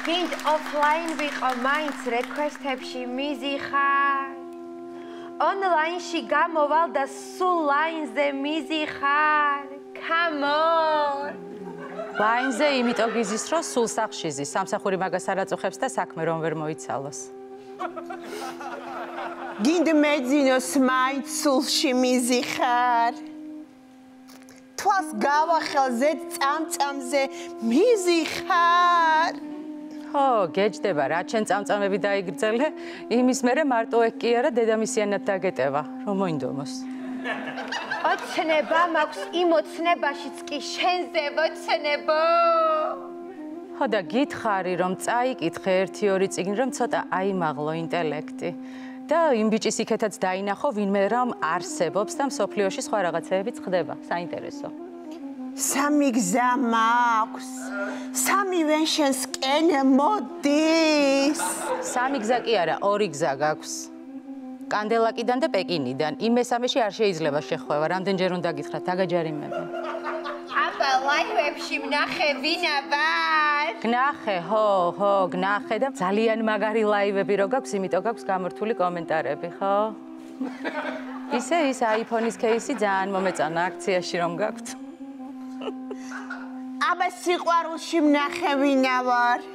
გინდ ოფლაინ ვიყო მაინც რეკვესტებში მიზიხარ ონლაინში გამოვალ და სულ ლაინზე მიზიხარ come on ლაინზე იმიტომ გიზის რომ სულ სახლში ზის სამსახური მაგას არ აწუხებს და საქმე რომ ვერ მოიცალოს გინდ მეძინოს მაინც სულში მიზიხარ თვალს გავახელ ზედ წამწამზე მიზიხარ ხო გეჯდება რა ჩემ წამწამები დაიგრძელე იმის მერე მარტო ეგ კი არა დედამისიანად დაგეტევა რომ მოინდომოს ოცნება მაქვს იმ ოცნებაშიც კი შენზე ვოცნებო ხო და გითხარი რომ წაიკითხე 1-2 წიგნი რომ ცოტა აიმაღლო ინტელექტი და იმ ბიჭის იქეთაც დაინახო ვინმე რომ არსებობს და მსოფლიოში სხვა რაღაცეებიც ხდება საინტერესო სამი გზა მაქვს სამი ვენშენსკენ მოდის სამი გზა კი არა ორი გზა გაქვს კანდელაკიდან და პეკინიდან იმ მესამეში არ შეიძლება შეხვევა რამდენჯერ უნდა გითხრათ დაგაჯარიმები აბა ლაივებში ვნახე ვინა ვარ გნახე ხო გნახე და ძალიან მაგარი ლაივები რო გაქვს იმიტომ გაქვს გამორთული კომენტარები ხო ისე ის აიფონის кейსი ძალიან მომეწონა აქციაში რომ გაქვთ აბა სიყვარულში ვნახე ვინა ვარ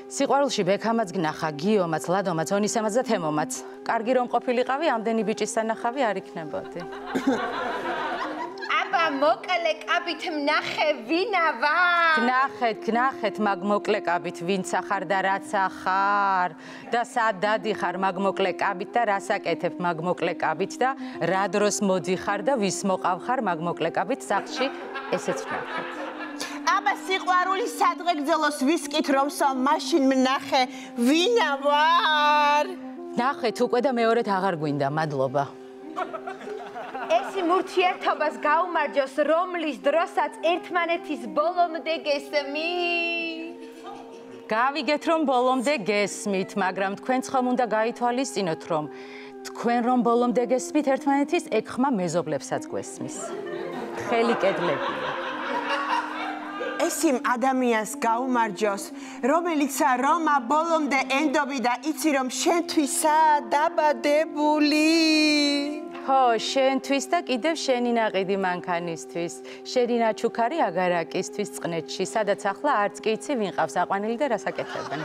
სიყვარულში ბექამაც გნახა გიომაც ლადომაც ონისემაც და თემომაც კარგი რომ ყოფილიყავი ამდენი ბიჭის სანახავი არ იქნებოდი აბა მოკლე კაბით ვნახე ვინა ვარ გნახეთ მაგ მოკლე კაბით ვინც ახარ და რაც ახარ და სად დადიხარ მაგ მოკლე კაბით და რას აკეთებ მაგ მოკლე კაბით და რა დროს მოდიხარ და ვის მოყავხარ მაგ მოკლე კაბით სახლში ესეც ვნახეთ აბა სიყვარული სადღე გძელოს ვისკით რომსა მაშინ ვნახე ვინა ვარ ნახეთ უკვე და მეორედ აღარ გვინდა მადლობა ეს იმ ურთიერთობას გაუმარჯოს რომლის დროსაც ერთმანეთის ბოლომდე გესმით გავიგეთ რომ ბოლომდე გესმით მაგრამ თქვენც ხომ უნდა გაითვალისწინოთ რომ თქვენ რომ ბოლომდე გესმით ერთმანეთის ეგ ხმა მეზობლებსაც გვესმის ხელი კედლებია ეს იმ ადამიანს გაუმარჯოს რომელიცა რომა ბოლომდე ენდობი და იცი რომ შენთვისაა დაბადებული ხო შენთვის და კიდევ შენი ნაყიდი მანქანისთვის შენი ნაჩუქარი აგარაკისთვის წყნეთში სადაც ახლა არც კი იცი ვინ ყავს აყვანილი და რას აკეთებენ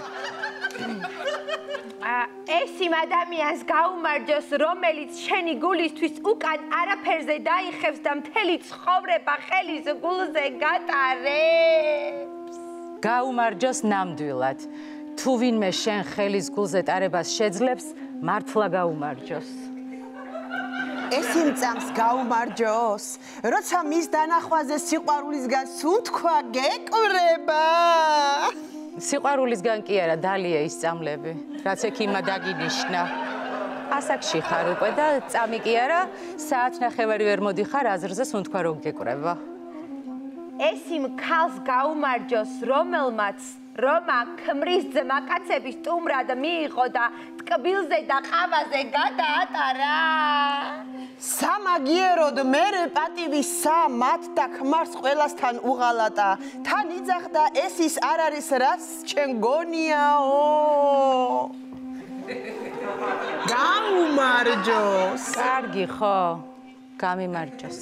ეს იმ ადამიანს გაუმარჯოს რომელიც შენი გულისთვის უკან არაფერზე დაიხევს და მთელი ცხოვრება ხელის გულზე გატარებს გაუმარჯოს ნამდვილად თუ ვინმე შენ ხელის გულზე ტარებას შეძლებს მართლა გაუმარჯოს ეს იმ წამს გაუმარჯოს როცა მის დანახვაზე სიყვარულისგან სუნთქვა გეკვრება სიყვარულისგან კი არა დალია ის წამლები რაც ექიმა დაგინიშნა ასაკში ხარ უკვე და წამი კი არა საათნახევარი ვერ მოდიხარ აზრზე სუნთქვა რო გეკვრება ეს იმ ქალს გაუმარჯოს რომელმაც რომა ქმრის ძმაკაცების სტუმრად მიიღო და ტკბილზე და ყავაზე გადაატარა სამაგიეროდ მერე პატივისა მათ და ქმარს ყველასთან უღალატა თან იძახდა ეს ის არ არის რაც ჩემ გონიაო გაუმარჯოს კარგი ხო გამიმარჯოს